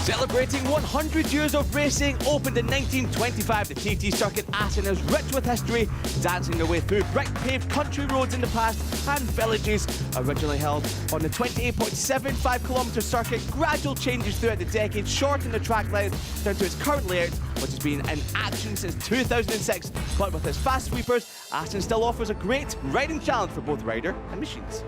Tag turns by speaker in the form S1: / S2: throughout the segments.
S1: Celebrating 100 years of racing, opened in 1925, the TT circuit Assen is rich with history, dancing their way through brick paved country roads in the past and villages. Originally held on the 28.75km circuit, gradual changes throughout the decade shortened the track length down to its current layout, which has been in action since 2006. But with its fast sweepers, Assen still offers a great riding challenge for both rider and machines.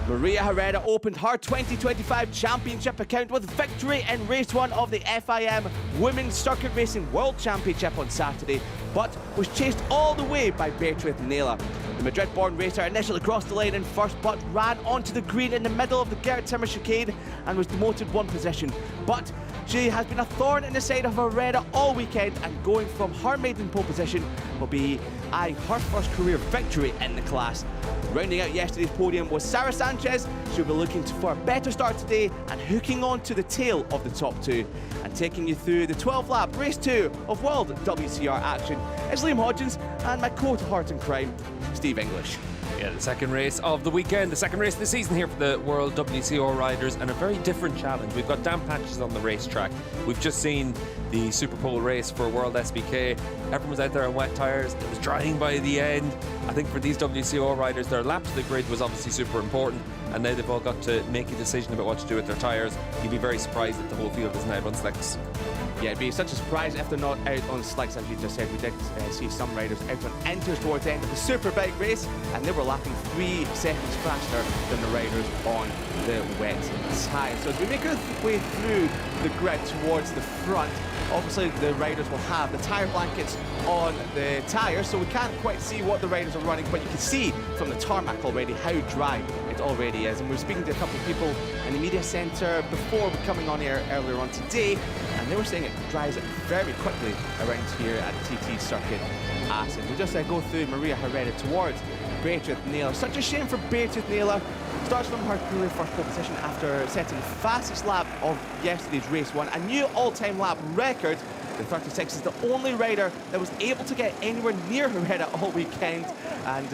S1: Maria Herrera opened her 2025 championship account with victory in race 1 of the FIM Women's Circuit Racing World Championship on Saturday, but was chased all the way by Beatriz Nela. The Madrid-born racer initially crossed the line in first, but ran onto the green in the middle of the Gert Timmer chicane and was demoted one position. But she has been a thorn in the side of Herrera all weekend, and going from her maiden pole position will be eyeing her first career victory in the class. Rounding out yesterday's podium was Sarah Sanchez. She'll be looking for a better start today and hooking on to the tail of the top two. And taking you through the 12-lap race 2 of World WCR action is Liam Hodgins and my cohort in crime, Steve English.
S2: Yeah, the second race of the weekend, the second race of the season here for the World WCR riders, and a very different challenge. We've got damp patches on the racetrack. We've just seen the Super Pole race for World SBK. Everyone was out there on wet tyres. It was drying by the end. I think for these WCR riders, their lap to the grid was obviously super important, and now they've all got to make a decision about what to do with their tyres. You'd be very surprised if the whole field isn't out on slicks.
S1: Yeah, it'd be such a surprise if they're not out on slicks, as you just said. We did see some riders out on inters towards the end of the Superbike race, and they were lapping 3 seconds faster than the riders on the wet tyres. So as we make our way through the grid towards the front, obviously the riders will have the tyre blankets on the tyres, so we can't quite see what the riders are running, but you can see from the tarmac already how dry it already is. And we were speaking to a couple of people in the media centre before coming on air earlier on today, and they were saying it dries very quickly around here at TT Circuit Assen. We just go through Maria Herrera towards Beatriz Nela. Such a shame for Beatriz Nela. Starts from her career first pole position after setting the fastest lap of yesterday's race 1, a new all-time lap record. The 36 is the only rider that was able to get anywhere near Herrera all weekend, and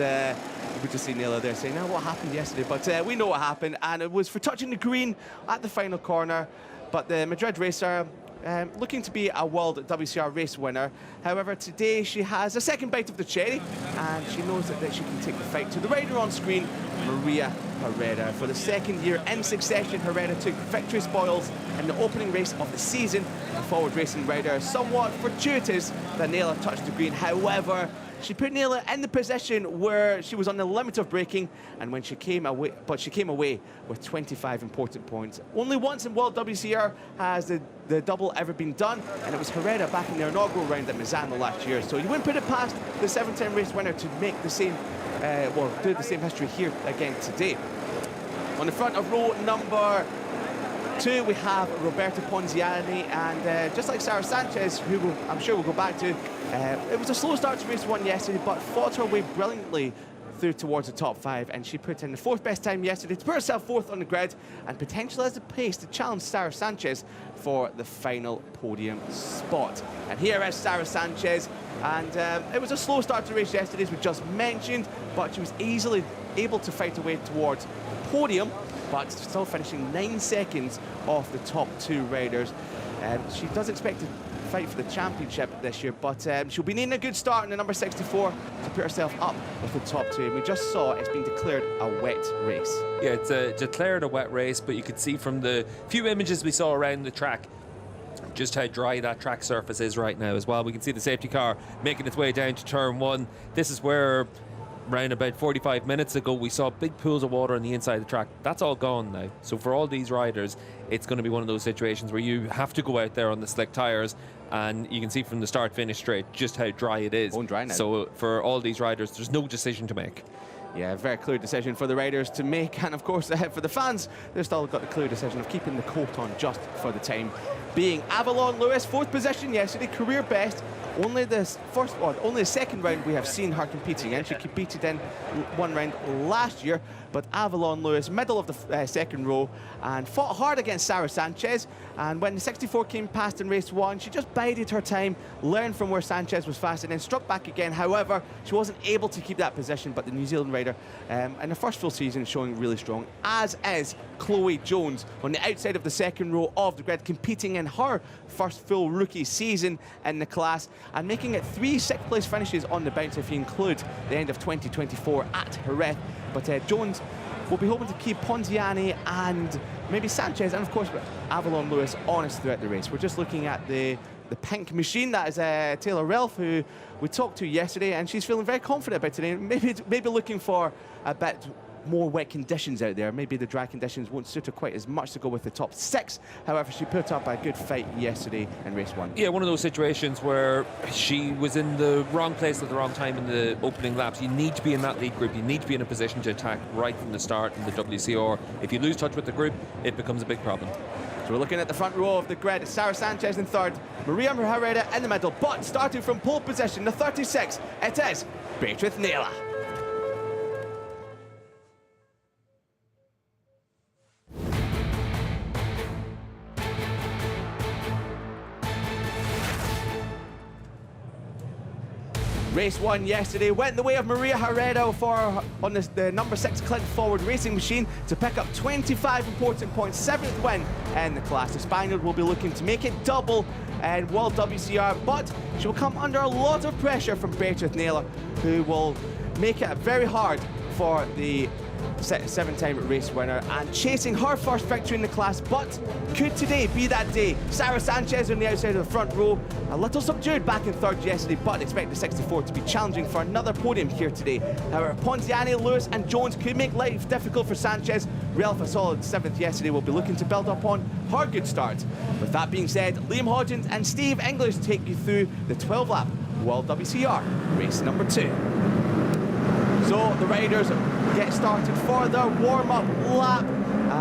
S1: we just see Nela there saying, "Now what happened yesterday?" But we know what happened, and it was for touching the green at the final corner. But the Madrid racer, looking to be a World WCR race winner. However, today she has a second bite of the cherry, and she knows that she can take the fight to the rider on screen, Maria Herrera. For the second year in succession, Herrera took victory spoils in the opening race of the season. The forward racing rider, somewhat fortuitous that Nela touched the green. However, she put Nela in the position where she was on the limit of braking, and when she came away, with 25 important points. Only once in World WCR has the double ever been done, and it was Herrera back in their inaugural round at Misano last year. So you wouldn't put it past the 7-time race winner to make the same, do the same history here again today. On the front of row number 2, we have Roberta Ponziani, and just like Sarah Sanchez, who I'm sure we'll go back to, it was a slow start to race 1 yesterday, but fought her way brilliantly through towards the top 5, and she put in the 4th best time yesterday to put herself 4th on the grid, and potentially has the pace to challenge Sarah Sanchez for the final podium spot. And here is Sarah Sanchez, and it was a slow start to the race yesterday, as we just mentioned, but she was easily able to fight her way towards the podium, but still finishing 9 seconds off the top 2 riders. She does expect to fight for the championship this year, but she'll be needing a good start in the number 64 to put herself up with the top 2. And we just saw it's been declared a wet race.
S2: Yeah, it's declared a wet race, but you could see from the few images we saw around the track just how dry that track surface is right now as well. We can see the safety car making its way down to turn 1. This is where around about 45 minutes ago we saw big pools of water on the inside of the track. That's all gone now. So for all these riders, it's going to be one of those situations where you have to go out there on the slick tyres, and you can see from the start-finish straight just how dry it is.
S1: Bone dry now.
S2: So for all these riders, there's no decision to make.
S1: Yeah, very clear decision for the riders to make, and of course for the fans, they've still got the clear decision of keeping the coat on just for the time being. Avalon Lewis, 4th position yesterday, career best only only the second round we have seen her competing in. She competed in one round last year, but Avalon Lewis, middle of the second row, and fought hard against Sarah Sanchez. And when the 64 came past in race 1, she just bided her time, learned from where Sanchez was fast, and then struck back again. However, she wasn't able to keep that position, but the New Zealand rider in the first full season is showing really strong, as is Chloe Jones on the outside of the second row of the grid, competing in her first full rookie season in the class and making it 3 sixth-place finishes on the bounce if you include the end of 2024 at Jerez. But Jones will be hoping to keep Ponziani and maybe Sanchez and, of course, Avalon Lewis honest throughout the race. We're just looking at the pink machine. That is Taylor Relf, who we talked to yesterday, and she's feeling very confident about today. Maybe looking for a bit more wet conditions out there. Maybe the dry conditions won't suit her quite as much to go with the top 6. However, she put up a good fight yesterday in race 1.
S2: Yeah, one of those situations where she was in the wrong place at the wrong time in the opening laps. You need to be in that lead group. You need to be in a position to attack right from the start in the WCR. If you lose touch with the group, it becomes a big problem.
S1: So we're looking at the front row of the grid. Sarah Sanchez in third, Maria Herrera in the middle, but starting from pole position, the 36, it is Beatrice Naylor. Race 1 yesterday went the way of Maria Herrera on the number 6 Clinton Forward Racing Machine to pick up 25 important points, 7th win in the class. The Spaniard will be looking to make it double in World WCR, but she will come under a lot of pressure from Beatrice Naylor, who will make it very hard for the 7-time race winner and chasing her first victory in the class. But could today be that day? Sarah Sanchez on the outside of the front row, a little subdued back in third yesterday, but expect the 64 to be challenging for another podium here today. However, Ponziani, Lewis and Jones could make life difficult for Sanchez. Relf, a solid 7th yesterday, will be looking to build upon her good start. With that being said, Liam Hodgins and Steve English take you through the 12-lap World WCR race number 2. So the riders get started for their warm-up lap,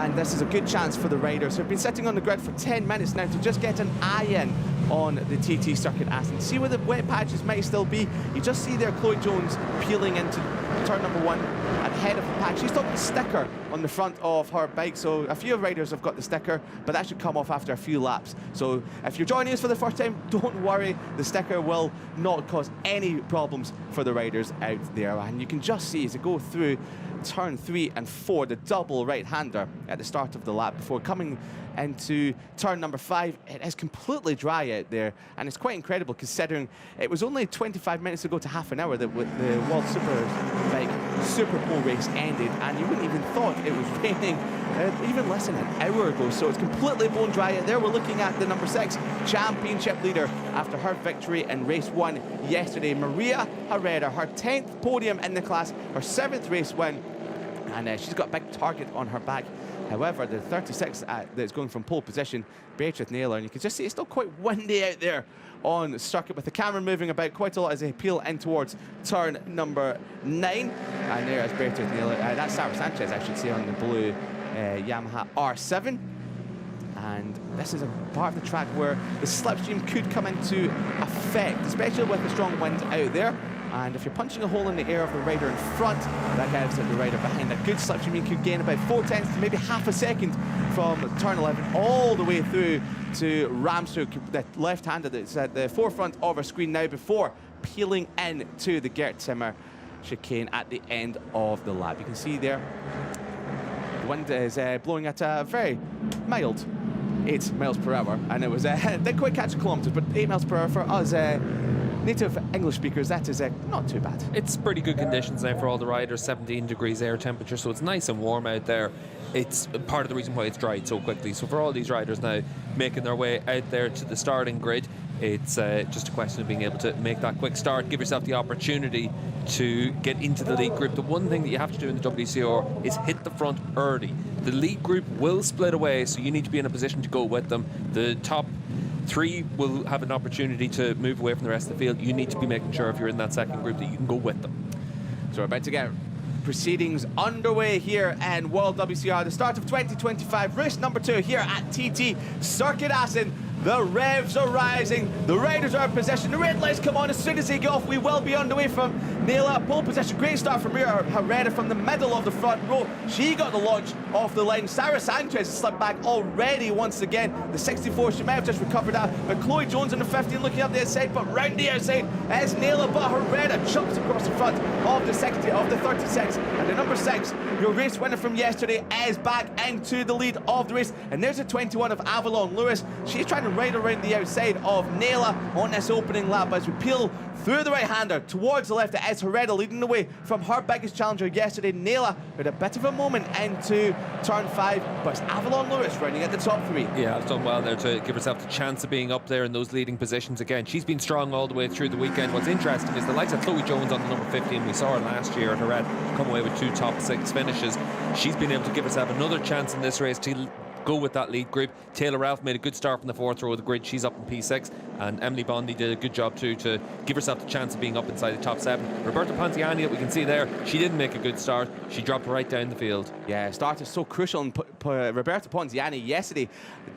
S1: and this is a good chance for the riders who've been sitting on the grid for 10 minutes now to just get an eye in on the TT circuit and see where the wet patches might still be. You just see there Chloe Jones peeling into turn number 1 ahead of the pack. She's got the sticker on the front of her bike, so a few riders have got the sticker, but that should come off after a few laps. So if you're joining us for the first time, don't worry, the sticker will not cause any problems for the riders out there. And you can just see as they go through turn 3 and 4, the double right-hander at the start of the lap before coming into turn number 5. It is completely dry out there, and it's quite incredible considering it was only 25 minutes ago to half an hour that the World Superbike Super Pole race ended, and you wouldn't even thought it was raining even less than an hour ago. So it's completely bone dry out there. We're looking at the number 6 championship leader after her victory in race 1 yesterday, Maria Herrera, her 10th podium in the class, her 7th race win, and she's got a big target on her back. However, the 36 that's going from pole position, Beatrice Naylor, and you can just see it's still quite windy out there on the circuit with the camera moving about quite a lot as they peel in towards turn number 9. And there is Beatrice Naylor, that's Sarah Sanchez, I should say, on the blue Yamaha R7. And this is a part of the track where the slipstream could come into effect, especially with the strong wind out there. And if you're punching a hole in the air of the rider in front, that gives the rider behind a good slipstream. You could gain about 4/10 to maybe half a second from turn 11 all the way through to Ramshoek, the left-hander that's at the forefront of our screen now before peeling in to the Gert Timmer chicane at the end of the lap. You can see there the wind is blowing at a very mild 8 miles per hour, and it was didn't quite catch kilometers, but 8 miles per hour for us native English speakers, that is not too bad.
S2: It's pretty good conditions now for all the riders, 17 degrees air temperature, so it's nice and warm out there. It's part of the reason why it's dried so quickly. So for all these riders now making their way out there to the starting grid, it's just a question of being able to make that quick start, give yourself the opportunity to get into the lead group. The one thing that you have to do in the WCR is hit the front early. The lead group will split away, so you need to be in a position to go with them. The top 3 will have an opportunity to move away from the rest of the field. You need to be making sure if you're in that second group that you can go with them.
S1: So we're about to get proceedings underway here in World WCR, the start of 2025, race number 2 here at TT Circuit Assen. The revs are rising. The riders are in position. The red lights come on as soon as they get off. We will be underway from Nela. Pole position. Great start from Maria Herrera from the middle of the front row. She got the launch off the line. Sarah Sanchez slipped back already once again. The 64, she might have just recovered that. But Chloe Jones on the 15 looking up the outside, but round the outside is Nela. But Herrera jumps across the front of the 36. And the number 6, your race winner from yesterday, is back into the lead of the race. And there's a 21 of Avalon Lewis. She's trying to ride around the outside of Nela on this opening lap. As we peel through the right-hander towards the left, it is Herrera leading the way from her biggest challenger yesterday. Nela had a bit of a moment into turn 5, but it's Avalon Lewis running at the top 3.
S2: Yeah, I've done well there to give herself the chance of being up there in those leading positions again. She's been strong all the way through the weekend. What's interesting is the likes of Chloe Jones on the number 15. We saw her last year at Herrera come away with 2 top 6 finishes. She's been able to give herself another chance in this race to go with that lead group. Taylor Ralph made a good start from the 4th row of the grid. She's up in P6, and Emily Bondi did a good job too to give herself the chance of being up inside the top 7. Roberta Pontiani, that we can see there, she didn't make a good start. She dropped right down the field. Yeah,
S1: start is so crucial, and Roberta Pontiani yesterday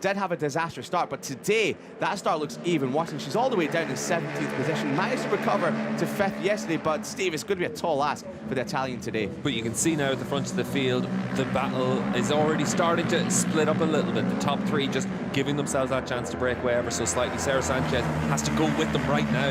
S1: did have a disastrous start, but today that start looks even worse, and she's all the way down in 17th position. Managed to recover to 5th yesterday, but Steve, it's going to be a tall ask for the Italian today.
S2: But you can see now at the front of the field, the battle is already starting to split up a little bit. The top 3 just giving themselves that chance to break away ever so slightly. Sarah Sanchez has to go with them right now.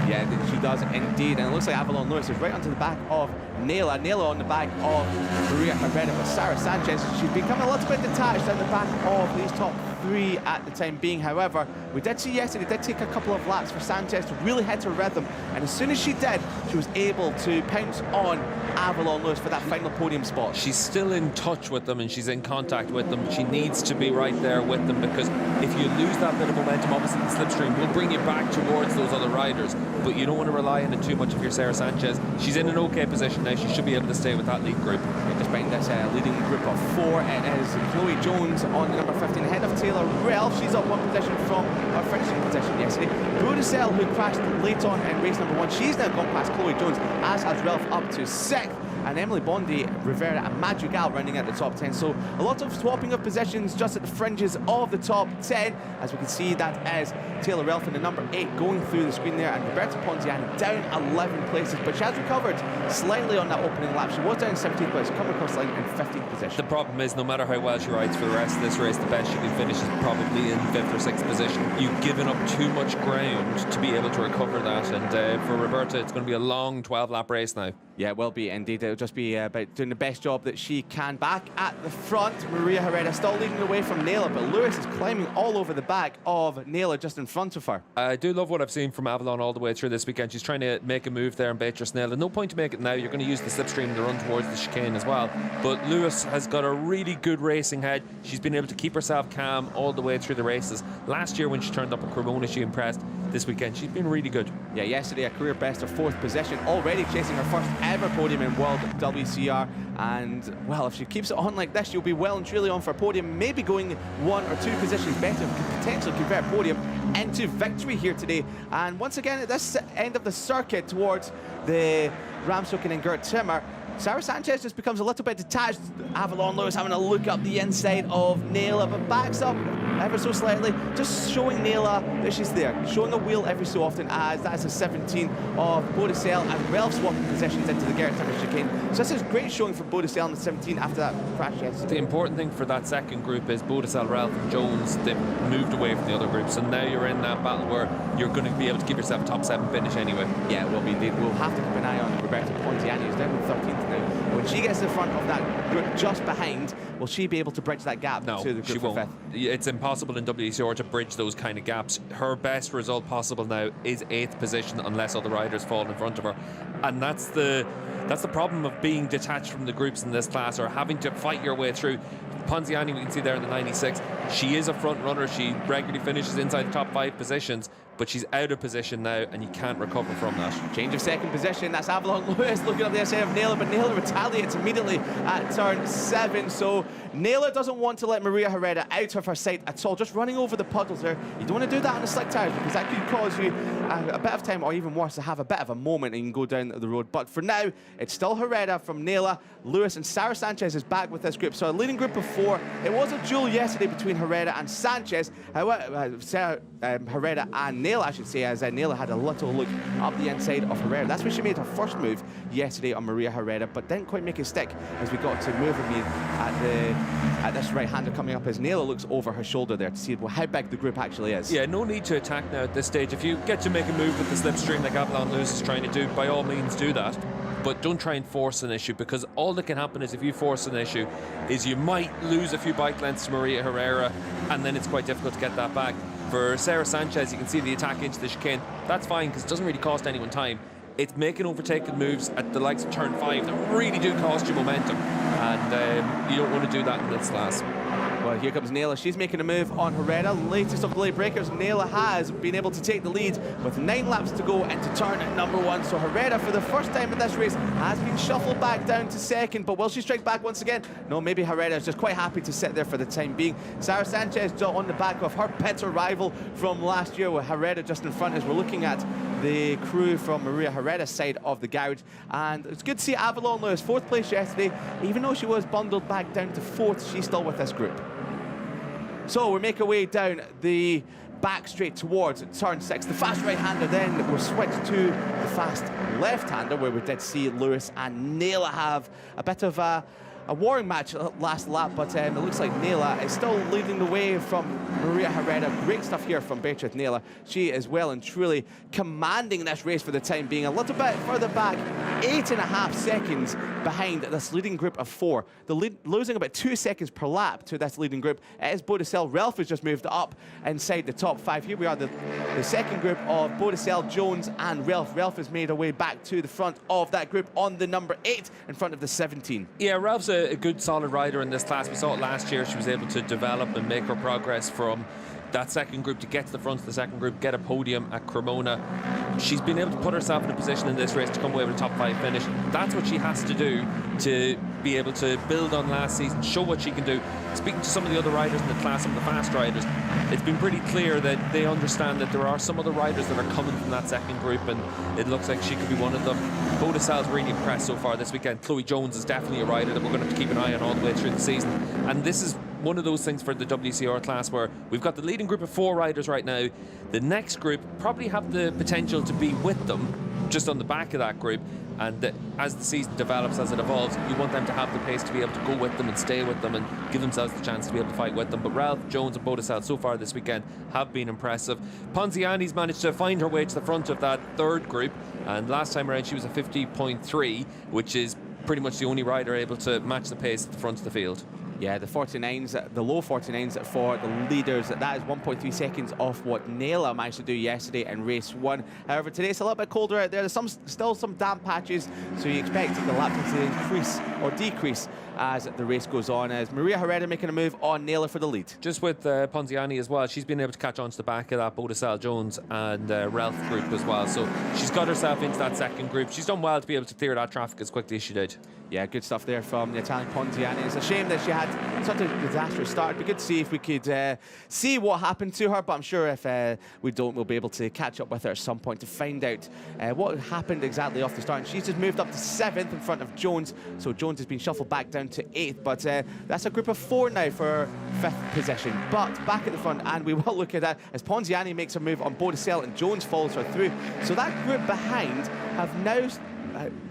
S1: Yeah, she does indeed, and it looks like Avalon Lewis is right onto the back of Nela. Nela on the back of Maria Herrera, but Sarah Sanchez, she's become a little bit detached at the back of these top 3 at the time being. However, we did see yesterday, it did take a couple of laps for Sanchez to really hit her rhythm, and as soon as she did, she was able to pounce on Avalon Lewis for that final podium spot.
S2: She's still in touch with them and she's in contact with them. She needs to be right there with them, because if you lose that bit of momentum, obviously the slipstream will bring you back towards those other riders, but you don't want to rely on it too much if you're Sarah Sanchez. She's in an okay position now. She should be able to stay with that lead group.
S1: Just behind this leading group of 4, it is Chloe Jones on the number 15 ahead of Taylor Ralph. She's up 1 position from her finishing position yesterday. Brudicelle, who crashed late on in race number 1, she's now gone past Chloe Jones, as has Ralph up to 6th. And Emily Bondi, Rivera and Madrigal running at the top 10. So a lot of swapping of positions just at the fringes of the top 10. As we can see, that is Taylor Ralph in the number 8 going through the screen there, and Roberta Pontiani down 11 places, but she has recovered slightly on that opening lap. She was down 17th place, come across the line in 15th position.
S2: The problem is, no matter how well she rides for the rest of this race, the best she can finish is probably in 5th or 6th position. You've given up too much ground to be able to recover that, and for Roberta, it's going to be a long 12-lap race now.
S1: Yeah, it will be indeed. It'll just be about doing the best job that she can. Back at the front, Maria Herrera still leading away from Nela, but Lewis is climbing all over the back of Nela just in front of her.
S2: I do love what I've seen from Avalon all the way through this weekend. She's trying to make a move there and Beatrice Nela. No point to make it now. You're going to use the slipstream to run towards the chicane as well. But Lewis has got a really good racing head. She's been able to keep herself calm all the way through the races. Last year when she turned up at Cremona, she impressed. This weekend, she's been really good.
S1: Yeah, yesterday a career best of 4th position, already chasing her first ever podium in World WCR. And, well, if she keeps it on like this, she'll be well and truly on for a podium, maybe going 1 or 2 positions better, could potentially convert podium into victory here today. And once again, at this end of the circuit towards the Ramshoeken and Gert Timmer, Sarah Sanchez just becomes a little bit detached. Avalon Lewis having a look up the inside of Nela, but backs up ever so slightly, just showing Nela that she's there, showing a wheel every so often, as that's a 17 of Bodicelle and Ralph swapping positions into the Gert Timmer chicane. So this is great showing from Bodicelle on the 17 after that crash yesterday.
S2: The important thing for that second group is Bodicelle, Ralph and Jones, they've moved away from the other groups, and now you're in that battle where you're going to be able to give yourself a top 7 finish anyway.
S1: Yeah, it will be indeed. We'll have to keep an eye on Roberta Pontiani, who's down in 13th now. When she gets in front of that group just behind, will she be able to bridge that gap
S2: no,
S1: to the group
S2: she won't.
S1: 5th?
S2: It's impossible in WCR to bridge those kind of gaps. Her best result possible now is 8th position unless other riders fall in front of her. And that's the problem of being detached from the groups in this class, or having to fight your way through. Ponziani, we can see there in the 96, she is a front runner. She regularly finishes inside the top 5 positions, but she's out of position now, and you can't recover from that.
S1: Change of second position. That's Avalon Lewis looking up the outside of Naylor, but Naylor retaliates immediately at turn 7. So Naylor doesn't want to let Maria Herrera out of her sight at all. Just running over the puddles there. You don't want to do that on the slick tires, because that could cause you a bit of time, or even worse, to have a bit of a moment and you can go down the road. But for now, it's still Herrera from Naylor, Lewis, and Sarah Sanchez is back with this group. So a leading group of 4. It was a duel yesterday between Herrera and Sanchez. However, Herrera and Naylor, I should say, as Naylor had a little look up the inside of Herrera. That's where she made her first move yesterday on Maria Herrera, but didn't quite make it stick as we got to move me at this right-hander coming up as Naylor looks over her shoulder there to see how big the group actually is.
S2: Yeah, no need to attack now at this stage. If you get to make a move with the slipstream like Avalon Lewis is trying to do, by all means do that. But don't try and force an issue, because all that can happen is if you force an issue is you might lose a few bike lengths to Maria Herrera, and then it's quite difficult to get that back. For Sarah Sanchez, you can see the attack into the chicane. That's fine, because it doesn't really cost anyone time. It's making overtaken moves at the likes of turn 5 that really do cost you momentum, and you don't want to do that in this class.
S1: Well, here comes Naylor. She's making a move on Herrera. Latest of the late breakers, Naylor has been able to take the lead with 9 laps to go into turn number 1. So Herrera, for the first time in this race, has been shuffled back down to second. But will she strike back once again? No, maybe Herrera is just quite happy to sit there for the time being. Sarah Sanchez on the back of her bitter rival from last year, with Herrera just in front as we're looking at the crew from Maria Herrera's side of the garage. And it's good to see Avalon Lewis 4th place yesterday. Even though she was bundled back down to 4th, she's still with this group. So we make our way down the back straight towards turn 6. The fast right-hander, then we're switched to the fast left-hander, where we did see Lewis and Naylor have a bit of a warring match last lap, but it looks like Naylor is still leading the way from Maria Herrera. Great stuff here from Beatrice Naylor. She is well and truly commanding this race for the time being. A little bit further back, 8.5 seconds behind this leading group of 4. Losing about 2 seconds per lap to this leading group. It is Bodicel. Ralph has just moved up inside the top 5. Here we are, the second group of Bodicel, Jones, and Ralph. Ralph has made her way back to the front of that group on the number 8 in front of the 17.
S2: Yeah, Ralph's a good solid rider in this class. We saw it last year. She was able to develop and make her progress from that second group to get to the front of the second group, get a podium at Cremona. She's been able to put herself in a position in this race to come away with a top 5 finish. That's what she has to do to be able to build on last season, show what she can do. Speaking to some of the other riders in the class, some of the fast riders, it's been pretty clear that they understand that there are some other riders that are coming from that second group, and it looks like she could be one of them. Bodicel's really impressed so far this weekend. Chloe Jones is definitely a rider that we're going to have to keep an eye on all the way through the season. And this is one of those things for the WCR class where we've got the leading group of 4 riders right now. The next group probably have the potential to be with them, just on the back of that group. And as the season develops, as it evolves, you want them to have the pace to be able to go with them and stay with them and give themselves the chance to be able to fight with them. But Ralph, Jones and Bodicel so far this weekend have been impressive. Ponziani's managed to find her way to the front of that third group, and last time around she was a 50.3, which is pretty much the only rider able to match the pace at the front of the field.
S1: Yeah, the 49s, the low 49s for the leaders, that is 1.3 seconds off what Naylor managed to do yesterday in race 1. However, today it's a little bit colder out there. There's still some damp patches, so you expect the lap time to increase or decrease as the race goes on, as Maria Herrera making a move on Naylor for the lead.
S2: Just with Ponziani as well, she's been able to catch on to the back of that Bodicel, Jones and Ralph group as well, so she's got herself into that second group. She's done well to be able to clear that traffic as quickly as she did.
S1: Yeah, good stuff there from the Italian Ponziani. It's a shame that she had such a disastrous start. It'd be good to see if we could see what happened to her, but I'm sure if we don't, we'll be able to catch up with her at some point to find out what happened exactly off the start. And she's just moved up to 7th in front of Jones, so Jones has been shuffled back down to 8th, but that's a group of 4 now for 5th position. But back at the front, and we will look at that as Ponziani makes a move on Bodicel and Jones follows her through. So that group behind have now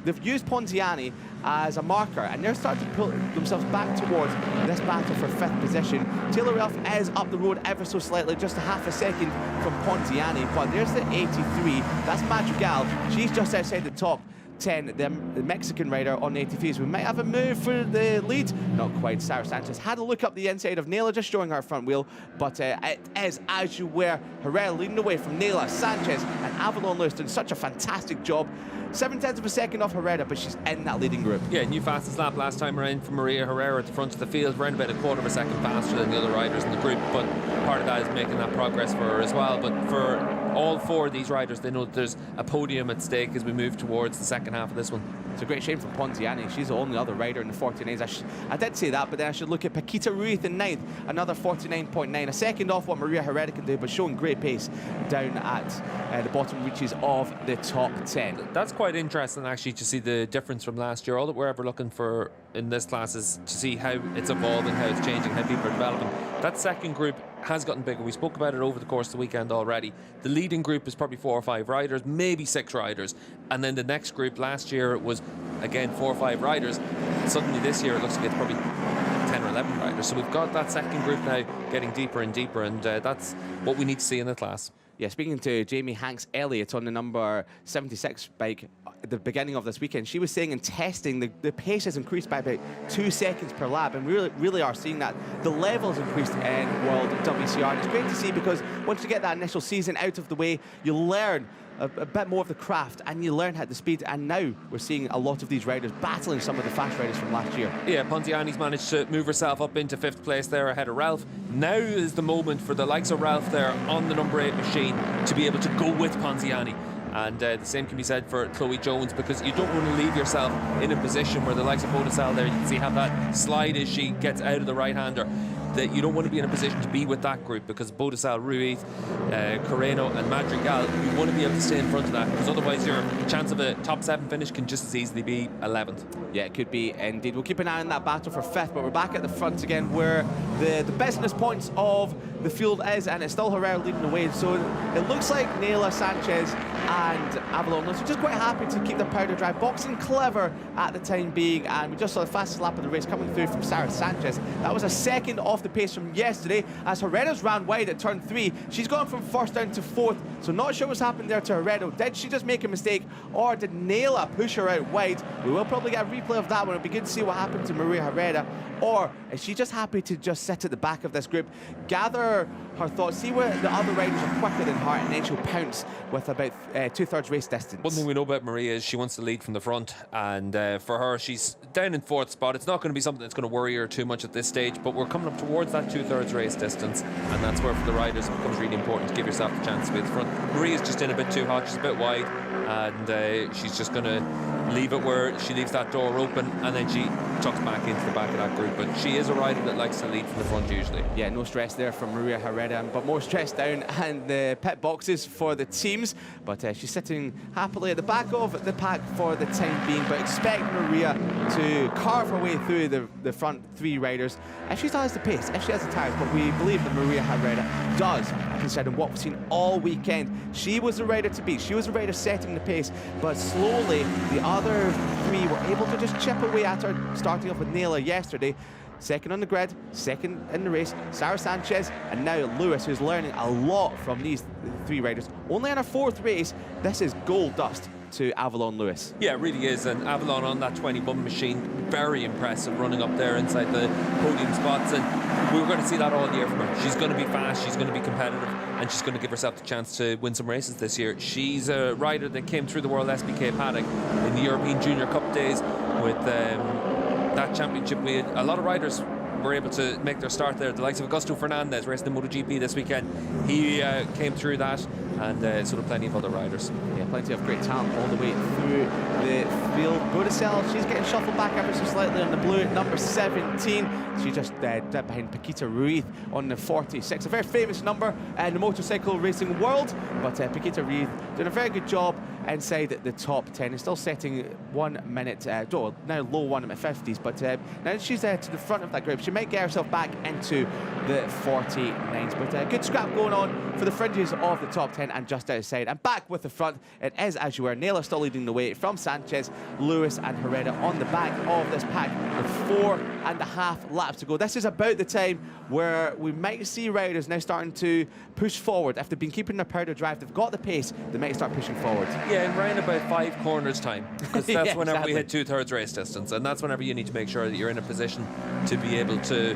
S1: they've used Ponziani as a marker, and they're starting to pull themselves back towards this battle for 5th position. Taylor Ralph is up the road ever so slightly, just a half a second from Ponziani, but there's the 83. That's Madrigal. She's just outside the top 10, the Mexican rider on the 83s. We might have a move for the lead. Not quite. Sarah Sanchez had a look up the inside of Naylor, just showing her front wheel, but it is as you were. Herrera leading away from Naylor, Sanchez, and Avalon Lewis doing such a fantastic job. 0.7 of a second off Herrera, but she's in that leading group. Yeah,
S2: new fastest lap last time around for Maria Herrera at the front of the field, around about a quarter of a second faster than the other riders in the group, but part of that is making that progress for her as well. But for all four of these riders, they know that there's a podium at stake as we move towards the second half of this one.
S1: It's a great shame for Ponziani. She's the only other rider in the 49s. I did say that, but then I should look at Paquita Ruiz in 9th, another 49.9, a second off what Maria Herrera can do, but showing great pace down at the bottom reaches of the top 10.
S2: That's quite interesting, actually, to see the difference from last year. All that we're ever looking for in this class is to see how it's evolving, how it's changing, how people are developing. That second group has gotten bigger. We spoke about it over the course of the weekend already. The leading group is probably 4 or 5 riders, maybe 6 riders. And then the next group, last year, it was, again, 4 or 5 riders. Suddenly this year, it looks like it's probably 10 or 11 riders. So we've got that second group now getting deeper and deeper, and that's what we need to see in the class.
S1: Yeah, speaking to Jamie Hanks-Elliott on the number 76 bike at the beginning of this weekend, she was saying in testing the pace has increased by about 2 seconds per lap, and we really are seeing that. The levels increased in World WCR, and it's great to see, because once you get that initial season out of the way, you learn a bit more of the craft, and you learn how to speed, and now we're seeing a lot of these riders battling some of the fast riders from last year.
S2: Yeah, Ponziani's managed to move herself up into 5th place there ahead of Ralph. Now is the moment for the likes of Ralph there on the number 8 machine to be able to go with Ponziani. And the same can be said for Chloe Jones, because you don't want to leave yourself in a position where the likes of Bodisal there, you can see have that slide as she gets out of the right-hander, that you don't want to be in a position to be with that group, because Bodisal, Ruiz, Carreno and Madrigal, you want to be able to stay in front of that, because otherwise your chance of a top 7 finish can just as easily be 11th.
S1: Yeah, it could be indeed. We'll keep an eye on that battle for 5th, but we're back at the front again, where the business points of the field is, and it's still Herrera leading the way. So it looks like Nayla, Sanchez and Avalon Lewis are just quite happy to keep their powder dry, boxing clever at the time being, and we just saw the fastest lap of the race coming through from Sarah Sanchez. That was a second off the pace from yesterday, as Herrera's ran wide at turn 3. She's gone from 1st down to 4th, so not sure what's happened there to Herrera. Did she just make a mistake, or did Nayla push her out wide? We will probably get a replay of that one. It'll be good to see what happened to Maria Herrera, or is she just happy to just sit at the back of this group, gather her thoughts, see where the other riders are quicker than her, and then she'll pounce with about 2/3 race distance.
S2: One thing we know about Maria is she wants to lead from the front, and for her, she's down in 4th spot. It's not going to be something that's going to worry her too much at this stage, but we're coming up towards that 2/3 race distance, and that's where for the riders it becomes really important to give yourself the chance to be at the front. Maria's just in a bit too hot, she's a bit wide, and she's just going to leave it where she leaves that door open, and then she tucks back into the back of that group. But she is a rider that likes to lead from the front usually. Yeah, no stress there from Maria Herrera, but more stress down in the pit boxes for the teams. But she's sitting happily at the back of the pack for the time being, but expect Maria to carve her way through the front 3 riders if she still has the pace, if she has the tires. But we believe that Maria Herrera does, considering what we've seen all weekend. She was the rider to beat. She was the rider setting the pace, but slowly the other 3 were able to just chip away at her, starting off with Nayla yesterday. Second on the grid, second in the race, Sarah Sanchez, and now Lewis, who's learning a lot from these 3 riders. Only in her 4th race, this is gold dust to Avalon Lewis. Yeah, it really is, and Avalon on that 21 machine, very impressive, running up there inside the podium spots, and we were going to see that all year from her. She's going to be fast, she's going to be competitive, and she's going to give herself the chance to win some races this year. She's a rider that came through the World SBK paddock in the European Junior Cup days with that championship. We had a lot of riders were able to make their start there. The likes of Augusto Fernandez racing in MotoGP this weekend, he came through that, and so did plenty of other riders.
S1: Yeah, plenty of great talent all the way through the field. Bodisal, she's getting shuffled back ever so slightly on the blue at number 17. She just dipped behind Paquita Ruiz on the 46, a very famous number in the motorcycle racing world. But Paquita Ruiz doing a very good job inside the top 10 and still setting 1 minute, now low 1 minute 50s, but now she's to the front of that group. She might get herself back into the 49s, but good scrap going on for the fringes of the top 10 and just outside. And back with the front, it is as you were. Nayla still leading the way from Sanchez, Lewis and Herrera on the back of this pack with 4.5 laps to go. This is about the time where we might see riders now starting to push forward. If they've been keeping their powder dry, if they've got the pace, they might start pushing forward.
S2: Yeah, in round about 5 corners time, because that's
S1: yeah,
S2: whenever
S1: exactly.
S2: we hit 2/3 race distance, and that's whenever you need to make sure that you're in a position to be able to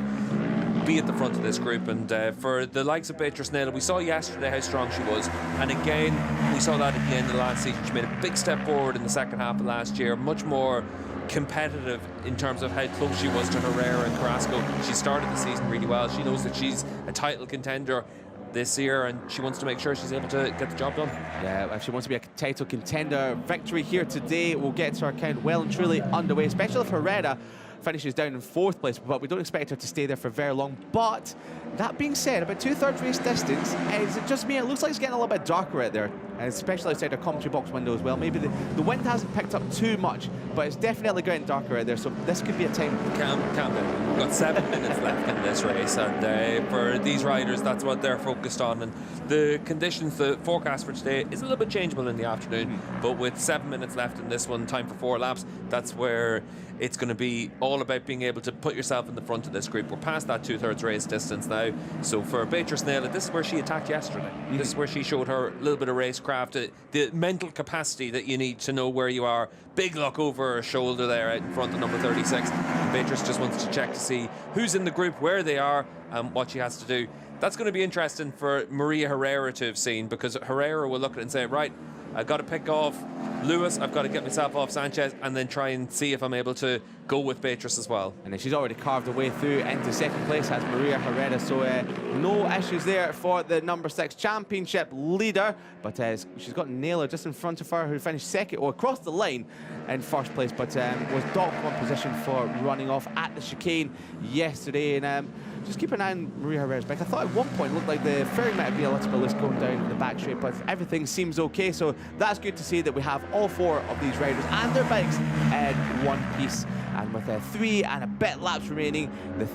S2: be at the front of this group. And for the likes of Beatrice Nayla, we saw yesterday how strong she was, and again we saw that at the end of the last season. She made a big step forward in the second half of last year, much more competitive in terms of how close she was to Herrera and Carrasco. She started the season really well. She knows that she's a title contender this year, and she wants to make sure she's able to get the job done.
S1: Yeah, if she wants to be a title contender, victory here today will get her account well and truly underway, especially if Herrera finishes down in 4th place, but we don't expect her to stay there for very long. But that being said, about 2/3 race distance, is it just me? It looks like it's getting a little bit darker out there, and especially outside our commentary box window as well. Maybe the wind hasn't picked up too much, but it's definitely getting darker out there, so this could be a time.
S2: Calm down. We've got 7 minutes left in this race, and for these riders, that's what they're focused on. And the conditions, the forecast for today is a little bit changeable in the afternoon, but with 7 minutes left in this one, time for 4 laps, that's where it's going to be all about being able to put yourself in the front of this group. We're past that 2/3 race distance now. So for Beatrice Naylor, this is where she attacked yesterday. This is where she showed her little bit of racecraft, the mental capacity that you need to know where you are. Big look over her shoulder there out in front of number 36. And Beatrice just wants to check to see who's in the group, where they are, and what she has to do. That's going to be interesting for Maria Herrera to have seen, because Herrera will look at it and say, right, I've got to pick off Lewis, I've got to get myself off Sanchez, and then try and see if I'm able to go with Beatrice as well. And then she's already carved her way through into 2nd place as Maria Herrera, so no issues there for the number 6 championship leader, but she's got Naylor just in front of her, who finished 2nd, or across the line in 1st place, but was docked 1 position for running off at the chicane yesterday. And just keep an eye on Maria Herrera's bike. I thought at one point it looked like the fairing might be a little bit loose going down the back straight, but everything seems okay, so that's good to see that we have all 4 of these riders and their bikes in one piece. And with 3 and a bit laps remaining,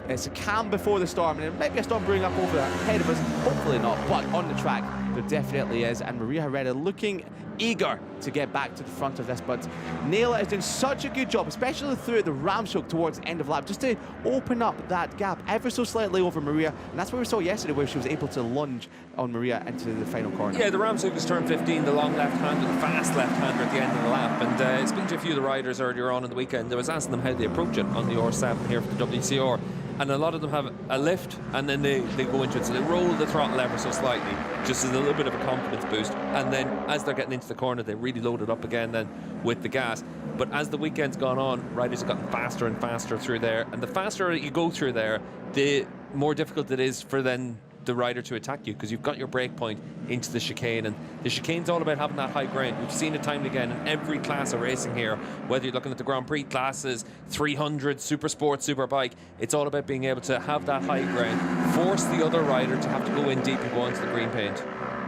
S2: it's a calm before the storm, and there might be a storm brewing up over ahead of us. Hopefully not, but on the track there definitely is. And Maria Herrera looking eager to get back to the front of this, but Naylor is doing such a good job, especially through the ram stroke towards the end of lap, just to open up that gap ever so slightly over Maria. And that's what we saw yesterday, where she was able to lunge on Maria into the final corner. Yeah, the ram stroke was turn 15, the long left-hander, the fast left-hander at the end of the lap. And speaking to a few of the riders earlier on in the weekend, I was asking them how they approach it on the R7 here for the WCR. And a lot of them have a lift, and then they go into it. So they roll the throttle ever so slightly, just as a little bit of a confidence boost. And then as they're getting into the corner, they really load it up again then with the gas. But as the weekend's gone on, riders have gotten faster and faster through there. And the faster you go through there, the more difficult it is for then the rider to attack you, because you've got your break point into the chicane, and the chicane's all about having that high ground. We've seen it time and again in every class of racing here, whether you're looking at the Grand Prix classes, 300, Super Sport, Superbike. It's all about being able to have that high ground, force the other rider to have to go in deep and go onto the green paint.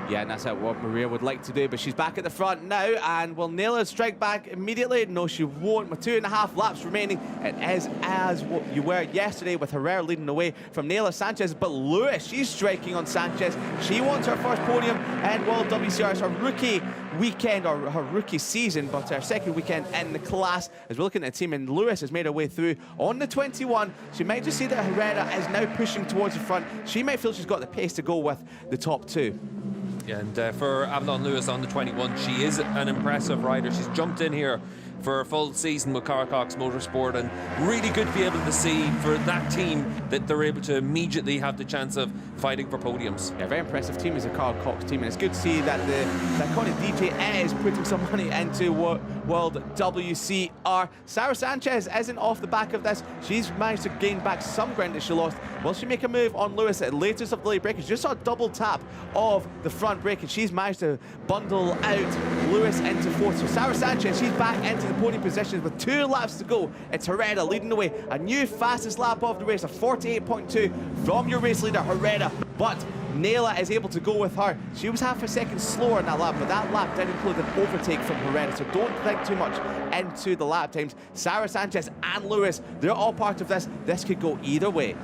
S2: Yeah, and that's what Maria would like to do, but she's back at the front now, and will Naylor strike back immediately? No, she won't. With 2.5 laps remaining, it is as what you were yesterday, with Herrera leading away from Naylor. Sanchez, but Lewis, she's striking on Sanchez. She wants her first podium in World WCR. It's her rookie weekend, or her rookie season, but her 2nd weekend in the class, as we're looking at the team, and Lewis has made her way through on the 21. She might just see that Herrera is now pushing towards the front. She might feel she's got the pace to go with the top 2. And for Avalon Lewis on the 21, she is an impressive rider. She's jumped in here for a full season with Cara Cox Motorsport, and really good to be able to see for that team that they're able to immediately have the chance of fighting for podiums. Yeah, very impressive team is a Cara Cox team, and it's good to see that that iconic DJ is putting some money into World WCR. Sarah Sanchez isn't off the back of this. She's managed to gain back some ground that she lost. Will she make a move on Lewis at the latest of the late breakers? Just saw a double tap of the front brake, and she's managed to bundle out Lewis into 4th. So Sarah Sanchez, she's back into the podium positions with 2 laps to go. It's Herrera leading the way. A new fastest lap of the race, a 48.2 from your race leader, Herrera. But Naylor is able to go with her. She was half a second slower in that lap, but that lap did include an overtake from Herrera, so don't think too much into the lap times. Sarah Sanchez and Lewis, they're all part of this. This could go either way.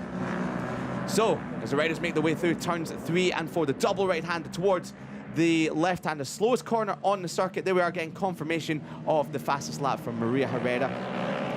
S2: So, as the riders make their way through turns 3 and 4, the double right-hander towards the left-hand, the slowest corner on the circuit, there we are getting confirmation of the fastest lap from Maria Herrera.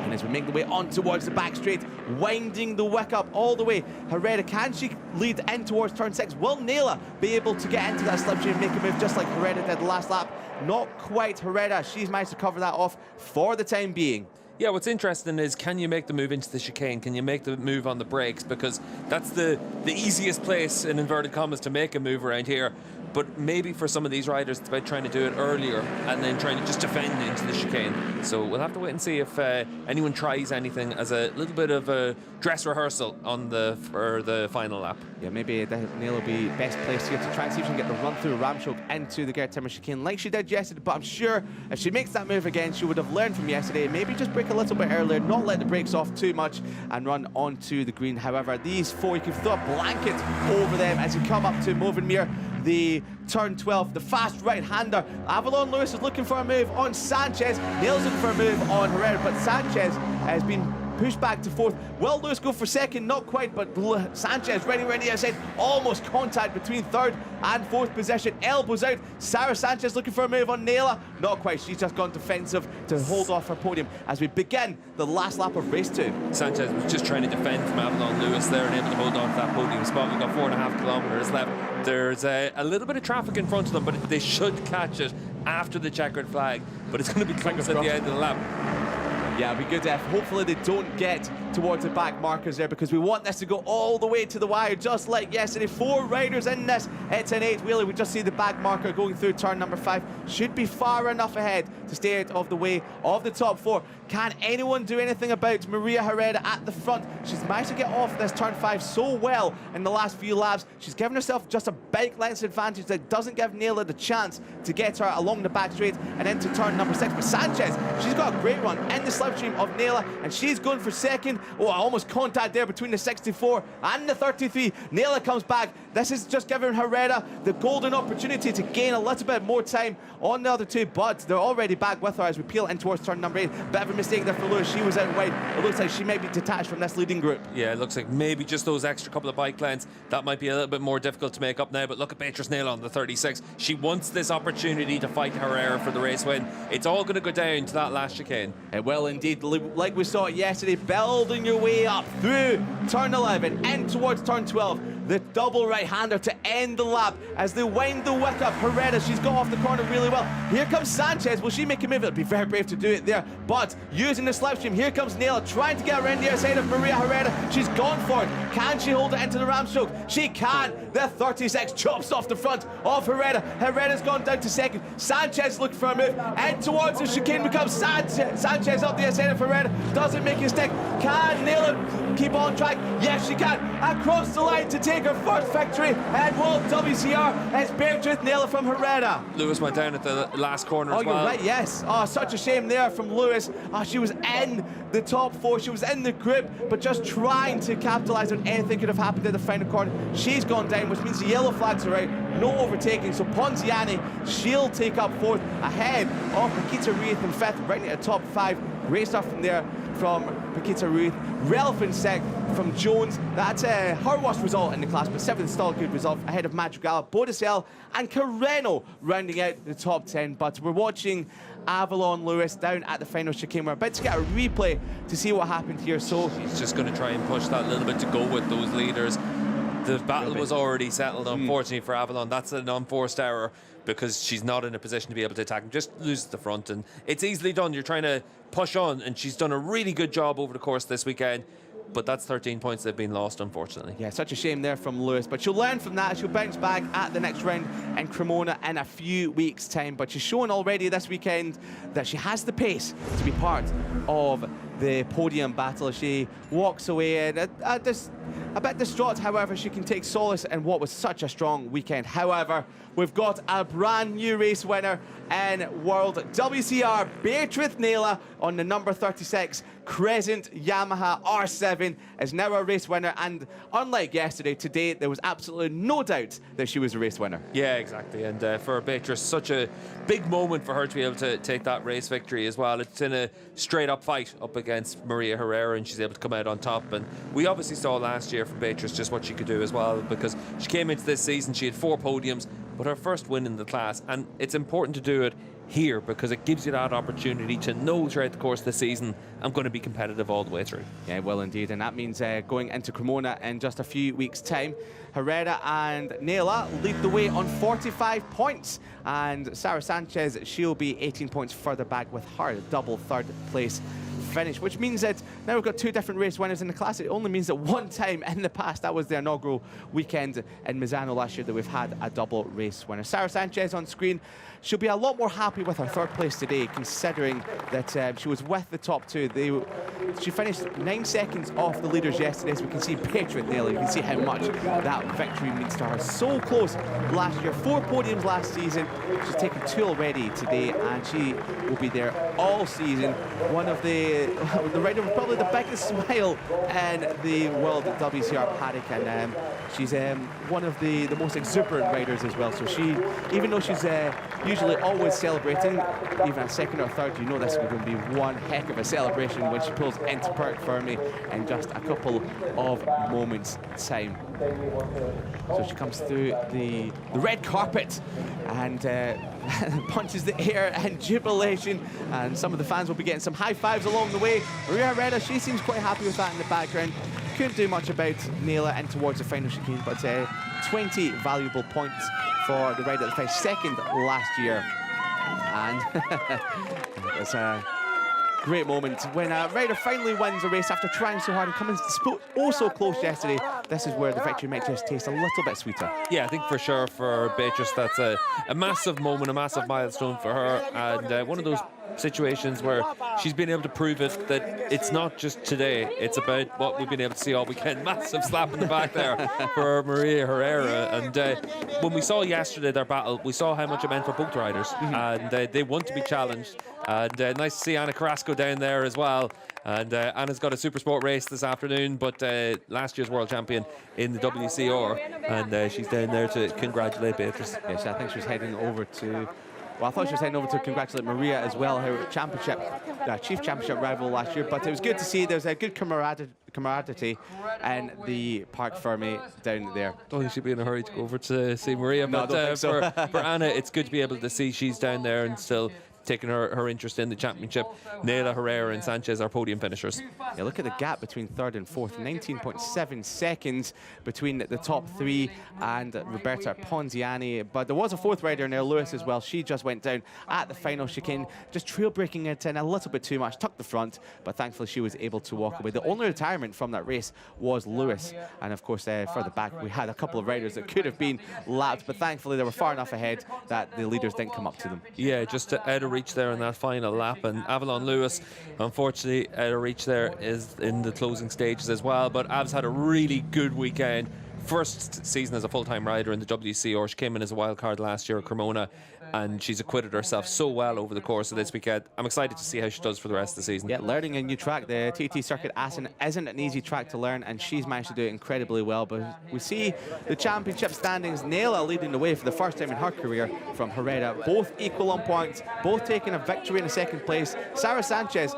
S2: And as we make the way on towards the back straight, winding the wick up all the way, Herrera, can she lead in towards turn 6? Will Naylor be able to get into that slipstream and make a move just like Herrera did the last lap? Not quite. Herrera, she's managed to cover that off for the time being. Yeah, what's interesting is, can you make the move into the chicane? Can you make the move on the brakes? Because that's the easiest place, in inverted commas, to make a move around here. but maybe for some of these riders, it's about trying to do it earlier and then trying to just defend into the chicane. So we'll have to wait and see if anyone tries anything as a little bit of a dress rehearsal for the final lap.
S1: Yeah, maybe Neil will be best placed here to try and see if she can get the run through Ramshoke into the Gert Timmer chicane like she did yesterday. But I'm sure if she makes that move again, she would have learned from yesterday. Maybe just brake a little bit earlier, not let the brakes off too much and run onto the green. However, these four, you can throw a blanket over them as you come up to Movenmere, the turn 12, the fast right-hander. Avalon Lewis is looking for a move on Sanchez. Neil's looking for a move on Herrera, but Sanchez has been pushed back to fourth. Will Lewis go for second? Not quite, but Sanchez ready the outside. Almost contact between third and fourth position. Elbows out. Sarah Sanchez looking for a move on Naila. Not quite. She's just gone defensive to hold off her podium as we begin the last lap of race 2.
S2: Sanchez was just trying to defend from Avalon Lewis there and able to hold on to that podium spot. We've got 4.5 kilometres left. There's a little bit of traffic in front of them, but they should catch it after the checkered flag. But it's going to be close at the end of the lap.
S1: Yeah, it'd be good if hopefully they don't get towards the back markers there, because we want this to go all the way to the wire, just like yesterday. 4 riders in this. It's an 8-wheeler. We just see the back marker going through turn number 5. Should be far enough ahead to stay out of the way of the top 4. Can anyone do anything about Maria Herrera at the front? She's managed to get off this turn 5 so well in the last few laps. She's given herself just a bike length advantage that doesn't give Naila the chance to get her along the back straight and into turn number 6. But Sanchez, she's got a great run in the slipstream of Naila, and she's going for second. Oh, almost contact there between the 64 and the 33. Naila comes back. This is just giving Herrera the golden opportunity to gain a little bit more time on the other two, but they're already back with her as we peel in towards turn number 8. Bit of a mistake there for Lewis. She was out wide. It looks like she might be detached from this leading group.
S2: Yeah, it looks like maybe just those extra couple of bike lengths, that might be a little bit more difficult to make up now. But look at Beatrice Nail on the 36. She wants this opportunity to fight Herrera for the race win. It's all going to go down to that last chicane.
S1: It will indeed, like we saw it yesterday, building your way up through turn 11 and towards turn 12. The double right-hander to end the lap as they wind the wick up. Herrera, she's got off the corner really well. Here comes Sanchez. Will she make a move? It'll be very brave to do it there, but using the slipstream, here comes Naila trying to get around the outside of Maria Herrera. She's gone for it. Can she hold it into the Ramshoke? She can. The 36 chops off the front of Herrera. Herrera's gone down to second. Sanchez looking for a move, and towards the chicane becomes Sanchez up the outside of Herrera. Doesn't make a stick. Can Naila keep on track? Yes, she can. Across the line to take her first victory at World WCR. It's Beatrice Naila from Herrera.
S2: Lewis went down at the last corner as well.
S1: Oh, you're right, yes. Oh, such a shame there from Lewis. Oh, she was in the top 4. She was in the group, but just trying to capitalise on anything could have happened in the final corner. She's gone down, which means the yellow flags are out. No overtaking. So Ponziani, she'll take up 4th ahead of Paquita Ruiz in 5th, right at the top 5. Great stuff from there from Paquita Ruiz. Relevant sec from Jones. That's her worst result in the class, but 7th still a good result ahead of Madrigal, Bodicel and Carreno rounding out the top 10. But we're watching Avalon Lewis down at the final chicane. We're about to get a replay to see what happened here. So
S2: he's just going to try and push that a little bit to go with those leaders. The battle was already settled, unfortunately, for Avalon. That's an unforced error because she's not in a position to be able to attack him. Just loses the front, and it's easily done. You're trying to push on, and she's done a really good job over the course this weekend. But that's 13 points that have been lost, unfortunately. Yeah,
S1: such a shame there from Lewis. But she'll learn from that. She'll bounce back at the next round in Cremona in a few weeks' time. But she's shown already this weekend that she has the pace to be part of the podium battle. She walks away and a bit distraught. However, she can take solace in what was such a strong weekend. However, we've got a brand new race winner in World WCR. Beatrice Naila on the number 36 Crescent Yamaha R7 is now a race winner, and unlike yesterday, today there was absolutely no doubt that she was a race winner.
S2: Yeah, exactly. And for Beatrice, such a big moment for her to be able to take that race victory as well. It's in a straight up fight up against Maria Herrera, and she's able to come out on top. And we obviously saw last year from Beatrice just what she could do as well, because she came into this season, she had 4 podiums, but her first win in the class. And it's important to do it here because it gives you that opportunity to know throughout the course of the season, I'm going to be competitive all the way through.
S1: Yeah, well indeed, and that means going into Cremona in just a few weeks' time. Herrera and Naila lead the way on 45 points, and Sarah Sanchez, she'll be 18 points further back with her double 3rd place finish, which means that now we've got 2 different race winners in the class. It only means that one time in the past, that was the inaugural weekend in Misano last year, that we've had a double race winner. Sara Sanchez on screen. She'll be a lot more happy with her 3rd place today, considering that she was with the top 2. She finished 9 seconds off the leaders yesterday, so we can see Beatrice Naylor. You can see how much that victory means to her. So close last year, 4 podiums last season. She's taken 2 already today, and she will be there all season. One of the rider with probably the biggest smile in the world at WCR paddock, and she's one of the most exuberant riders as well. So she, even though she's usually always celebrating, even a 2nd or 3rd, you know this is going to be one heck of a celebration when she pulls into Parc Fermé in just a couple of moments' time. So she comes through the red carpet and punches the air in jubilation, and some of the fans will be getting some high fives along the way. Maria Herrera, she seems quite happy with that in the background. Couldn't do much about Naylor in towards the final chicane, but 20 valuable points for the rider that finished 2nd last year. And it's a great moment when a rider finally wins a race after trying so hard and coming so close yesterday. This is where the victory might just taste a little bit sweeter.
S2: Yeah, I think for sure for Beatrice, that's a massive moment, a massive milestone for her, and one of those situations where she's been able to prove it that it's not just today, it's about what we've been able to see all weekend. Massive slap in the back there for Maria Herrera. And when we saw yesterday their battle, we saw how much it meant for both riders, and they want to be challenged. And nice to see Anna Carrasco down there as well. And Anna's got a super sport race this afternoon, but last year's world champion in the WCR, and she's down there to congratulate Beatrice.
S1: Yes, I think she was heading over to... Well, I thought she was heading over to congratulate Maria as well, her chief championship rival last year. But it was good to see there's a good camaraderie in the Parc Fermé down there.
S2: I don't think she'd be in a hurry to go over to see Maria,
S1: no,
S2: but
S1: so.
S2: for Anna, it's good to be able to see she's down there and still taking her interest in the championship. Naylor, Herrera and Sanchez are podium finishers.
S1: Yeah, look at the gap between 3rd and 4th, 19.7 seconds between the top 3 and Roberta Ponziani. But there was a 4th rider in there, Lewis, as well. She just went down at the final chicane, just trail breaking it in a little bit too much, tucked the front, but thankfully she was able to walk away. The only retirement from that race was Lewis, and of course further back we had a couple of riders that could have been lapped, but thankfully they were far enough ahead that the leaders didn't come up to them.
S2: Yeah, just out of reach there in that final lap, and Avalon Lewis, unfortunately, out of reach there is in the closing stages as well. But Av's had a really good weekend. First season as a full-time rider in the WCR. She came in as a wild card last year at Cremona, and she's acquitted herself so well over the course of this weekend. I'm excited to see how she does for the rest of the season. Yeah,
S1: learning a new track. The TT Circuit Assen isn't an easy track to learn, and she's managed to do it incredibly well. But we see the championship standings, Naylor leading the way for the first time in her career from Herrera. Both equal on points, both taking a victory in the 2nd place. Sara Sanchez,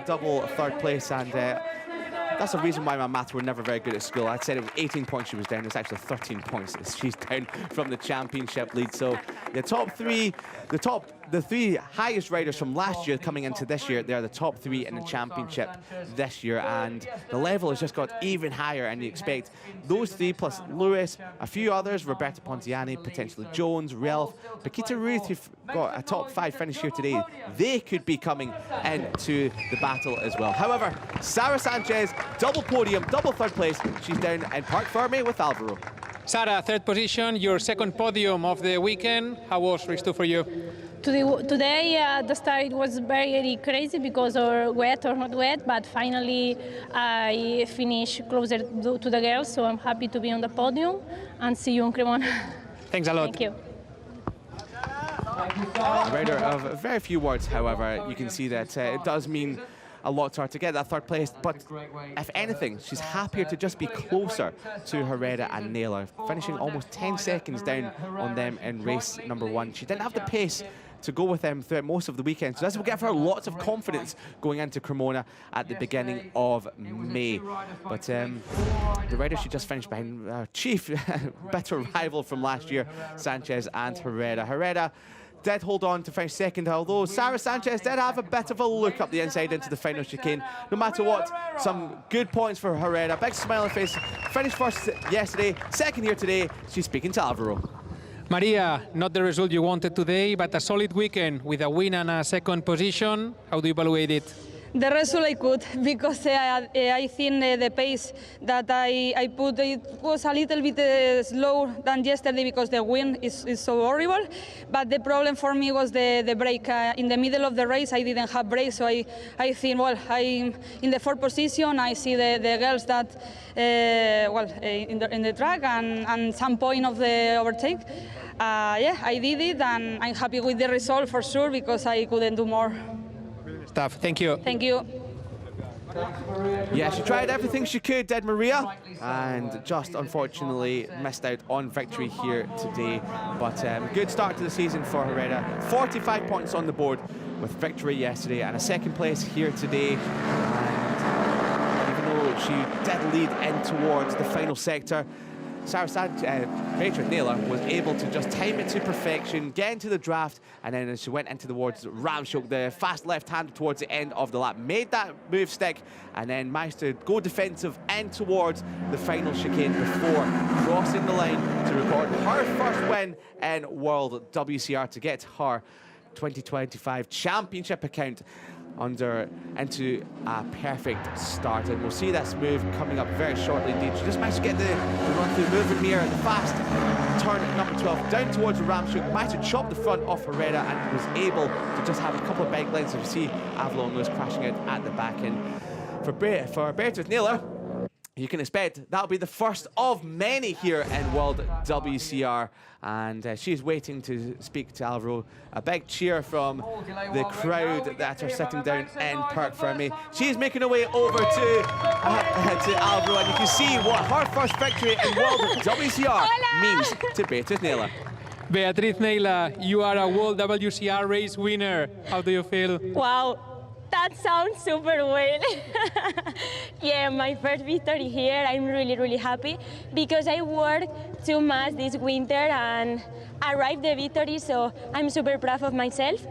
S1: double 3rd place, and that's the reason why my maths were never very good at school. I'd said it was 18 points she was down. It's actually 13 points she's down from the championship lead. So the top 3, the 3 highest riders from last year coming into this year, they're the top 3 in the championship this year, and the level has just got even higher, and you expect those 3 plus Lewis, a few others, Roberta Ponziani, potentially Jones, Relf, Paquita Ruth, who've got a top 5 finish here today, they could be coming into the battle as well. However, Sara Sanchez, double podium, double 3rd place. She's down in Parc Fermé with Alvaro.
S3: Sara, 3rd position, your 2nd podium of the weekend. How was race 2 for you?
S4: Today the start was very crazy because of wet or not wet, but finally I finished closer to the girls, so I'm happy to be on the podium, and see you in Cremona.
S3: Thanks a lot.
S4: Thank you.
S1: A rider of very few words, however. You can see that it does mean a lot to her to get that 3rd place, but if anything, she's happier to just be closer to Herrera and Naylor, finishing almost 10 seconds down on them in race number 1. She didn't have the pace to go with them throughout most of the weekend, so this will give her lots of confidence going into Cremona at the beginning of May. But the rider she just finished behind, chief bitter rival from last year, Sanchez and Herrera. Herrera did hold on to finish 2nd, although Sara Sanchez did have a bit of a look up the inside into the final chicane. No matter what, some good points for Herrera. Big smile on face. Finished 1st yesterday, 2nd here today. She's speaking to Alvaro.
S3: Maria, not the result you wanted today, but a solid weekend with a win and a 2nd position. How do you evaluate it?
S5: the result I could, because I think the pace that I put, it was a little bit slow than yesterday because the wind is so horrible. But the problem for me was the brake. In the middle of the race, I didn't have brakes, so I think, well, I'm in the fourth position. I see the girls that, in the track and some point of the overtake. Yeah, I did it, and I'm happy with the result for sure because I couldn't do more.
S3: Stuff. Thank you.
S5: Thank you.
S1: Yeah, she tried everything she could, did Maria, and just unfortunately missed out on victory here today. But good start to the season for Herrera. 45 points on the board with victory yesterday and a second place here today. And even though she did lead in towards the final sector, Beatrice Naylor was able to just time it to perfection, get into the draft, and then as she went into towards Ramshoek, the fast left-hander towards the end of the lap, made that move stick, and then managed to go defensive and towards the final chicane before crossing the line to record her first win in World WCR to get her 2025 championship account into a perfect start. And we'll see this move coming up very shortly indeed. She just managed to get the run through moving mirror, the fast turn at number 12 down towards the Ramshoek, managed to chop the front off Herrera and was able to just have a couple of bike lengths. You see Avalon and Lewis crashing out at the back end. For Beatrice Naylor, you can expect that'll be the first of many here in World WCR, and she's waiting to speak to Alvaro. A big cheer from the crowd that are sitting down in Park Fermi. She's making her way over to Alvaro, and you can see what her first victory in World WCR means to Beatrice Naylor.
S3: Beatrice Naylor, you are a World WCR race winner. How do you feel?
S6: Wow. That sounds super well. Yeah, my first victory here. I'm really, really happy because I worked too much this winter and arrived the victory, so I'm super proud of myself.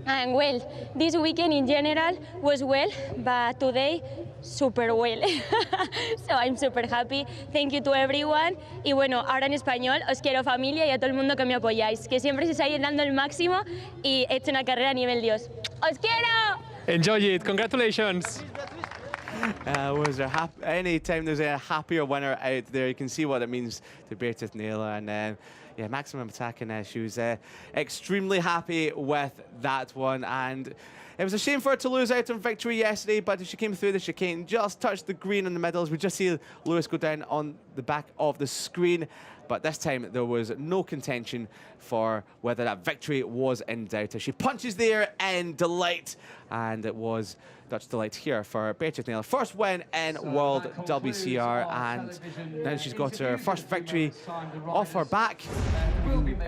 S6: And well, this weekend in general was well, but today super well. So I'm super happy. Thank you to everyone. Y bueno, ahora en español, os quiero familia y a todo el mundo que me apoyáis, que siempre se estáis dando el máximo y he hecho una carrera a nivel Dios. ¡Os quiero!
S3: Enjoy it. Congratulations.
S1: Was there any time there's a happier winner out there, you can see what it means to Beatrice Naylor. And yeah, maximum attack, and she was extremely happy with that one. And it was a shame for her to lose out on victory yesterday, but she came through the chicane, just touched the green in the middle. As we just see Lewis go down on the back of the screen. But this time there was no contention for whether that victory was in doubt. As she punches there in delight, and it was Dutch delight here for Beatrice Naylor. First win in World WCR, and now she's got her first victory off her back.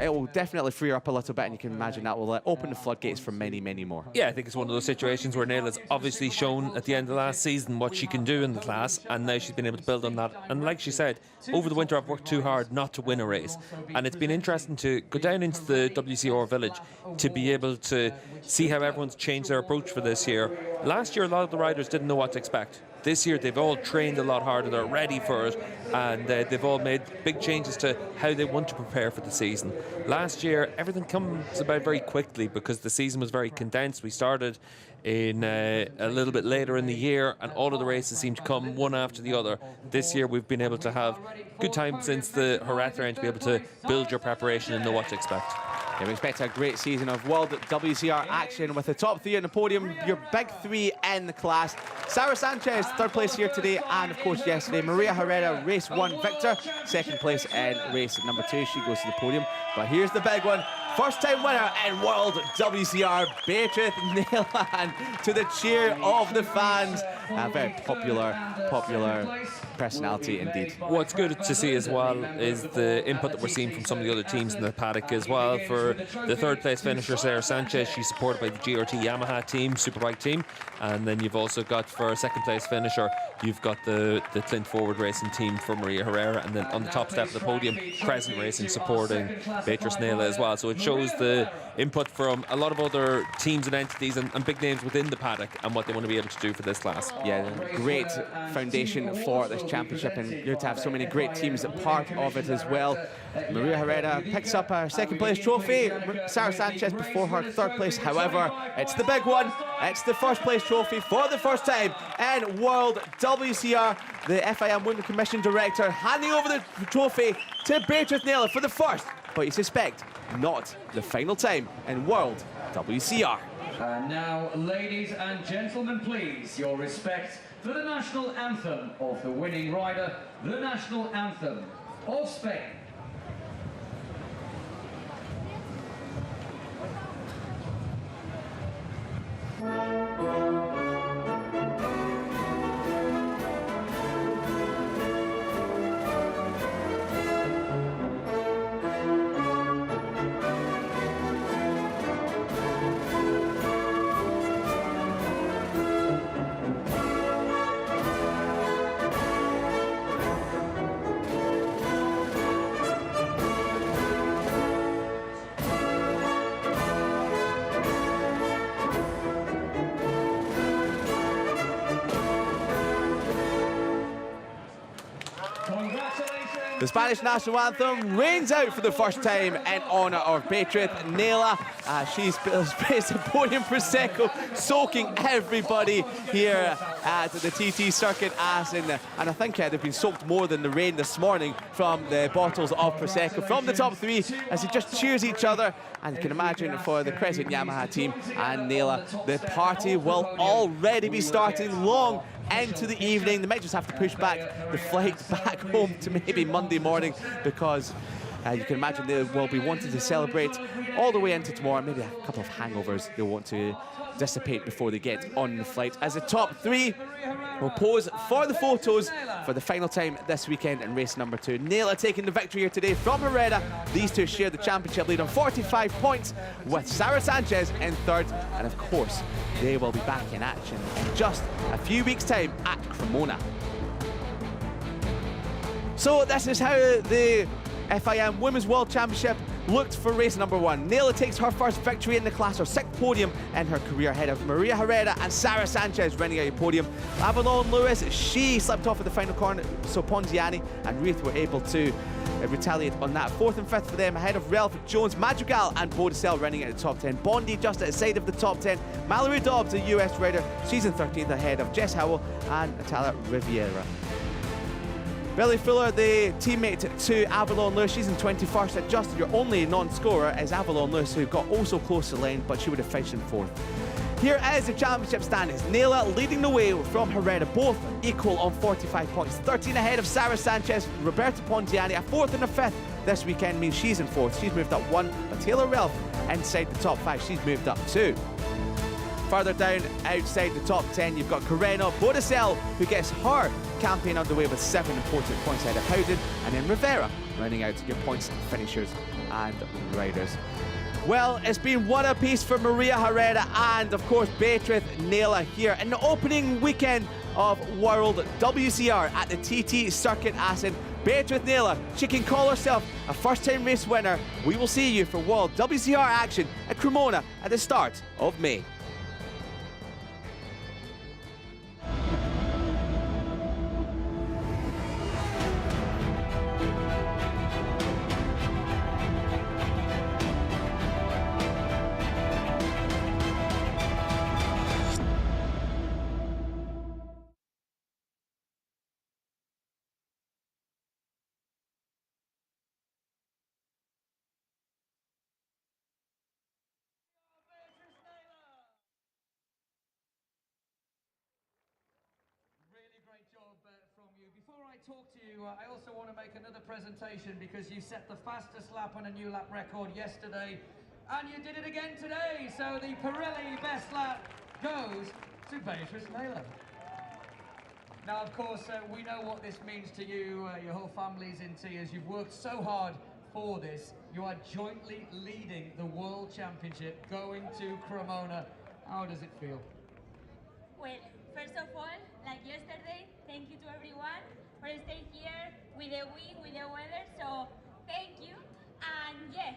S1: It will definitely free her up a little bit, and you can imagine that will open the floodgates for many, many more.
S2: Yeah, I think it's one of those situations where Naylor's obviously shown at the end of last season what she can do in the class, and now she's been able to build on that. And like she said, over the winter I've worked too hard not to win a race, and it's been interesting to go down into the WCR village to be able to see how everyone's changed their approach for this year. Last year a lot of the riders didn't know what to expect. This year they've all trained a lot harder, they're ready for it, and they've all made big changes to how they want to prepare for the season. Last year everything comes about very quickly because the season was very condensed. We started in a little bit later in the year, and all of the races seem to come one after the other. This year we've been able to have good time since the Jerez round to be able to build your preparation and know what to expect.
S1: Yeah, we expect a great season of World WCR action with the top three on the podium, your big three in the class. Sarah Sanchez, third place here today, and of course yesterday, Maria Herrera, race 1 victor, second place in race number 2. She goes to the podium. But here's the big one. First time winner in World WCR, Beatrice Naylor, and to the cheer of the fans. A very popular personality indeed.
S2: What's good to see as well is the input that we're seeing from some of the other teams in the paddock as well. For the third place finisher, Sarah Sanchez, she's supported by the GRT Yamaha team, Superbike team. And then you've also got, for a second place finisher, you've got the Clint Forward Racing team for Maria Herrera. And then on the top step of the podium, Crescent Racing supporting Beatrice Naylor as well. So it shows the input from a lot of other teams and entities and big names within the paddock and what they want to be able to do for this class.
S1: Yeah, great foundation for this this championship, and good to have so many great teams a part of it as well. Maria Herrera picks up her second place trophy. Sarah Sanchez before her third place. However, it's the big one. It's the first place trophy for the first time in World WCR. The FIM Women Commission Director handing over the trophy to Beatrice Naylor for the first, but you suspect, not the final time in World WCR.
S7: And now, ladies and gentlemen, please, your respect for the national anthem of the winning rider, the national anthem of Spain.
S1: The Spanish national anthem rains out for the first time in honour of Beatrice Naylor. She's placed a podium Prosecco, soaking everybody here at the TT Circuit Assen. And I think they've been soaked more than the rain this morning from the bottles of Prosecco from the top three as they just cheers each other. And you can imagine for the Crescent Yamaha team and Naylor, the party will already be starting long into the evening. They might just have to push back the flight back home to maybe Monday morning, because you can imagine they will be wanting to celebrate all the way into tomorrow. Maybe a couple of hangovers they'll want to dissipate before they get on the flight, as the top three will pose for the photos for the final time this weekend in race number 2. Naylor taking the victory here today from Herrera. These two share the championship lead on 45 points, with Sarah Sanchez in third, and of course they will be back in action in just a few weeks' time at Cremona. So this is how the FIM Women's World Championship looked for race number 1. Naylor takes her first victory in the class, her 6th podium in her career, ahead of Maria Herrera and Sarah Sanchez running out a podium. Avalon Lewis, she slipped off at the final corner, so Ponziani and Ruth were able to retaliate on that. 4th and 5th for them, ahead of Ralph Jones, Madrigal and Bodicel running at the top 10. Bondi just outside of the top 10. Mallory Dobbs, the US rider, she's in 13th ahead of Jess Howell and Natalia Riviera. Billy Fuller, the teammate to Avalon Lewis, she's in 21st. And just your only non-scorer is Avalon Lewis, who got also close to the lane, but she would have finished in 4th. Here is the championship standings. Naylor leading the way from Herrera, both equal on 45 points. 13 ahead of Sarah Sanchez. Roberta Pontiani, a 4th and a 5th this weekend means she's in 4th. She's moved up 1, but Taylor Ralph inside the top 5, she's moved up 2. Further down, outside the top 10, you've got Carreno Bodicel, who gets her campaign underway with 7 important points ahead of Howden, and then Rivera running out your points finishers and riders. Well, it's been one apiece for Maria Herrera and, of course, Beatrice Naylor here in the opening weekend of World WCR at the TT Circuit Assen. Beatrice Naylor, she can call herself a first-time race winner. We will see you for World WCR action at Cremona at the start of May.
S7: Great job from you. Before I talk to you, I also want to make another presentation, because you set the fastest lap on a new lap record yesterday, and you did it again today. So the Pirelli best lap goes to Beatrice Naylor. Now, of course, we know what this means to you. Your whole family's in tears. You've worked so hard for this. You are jointly leading the World Championship going to Cremona. How does it feel?
S6: Well, first of all, like yesterday, thank you to everyone for staying here with the wind, with the weather. So thank you. And yeah,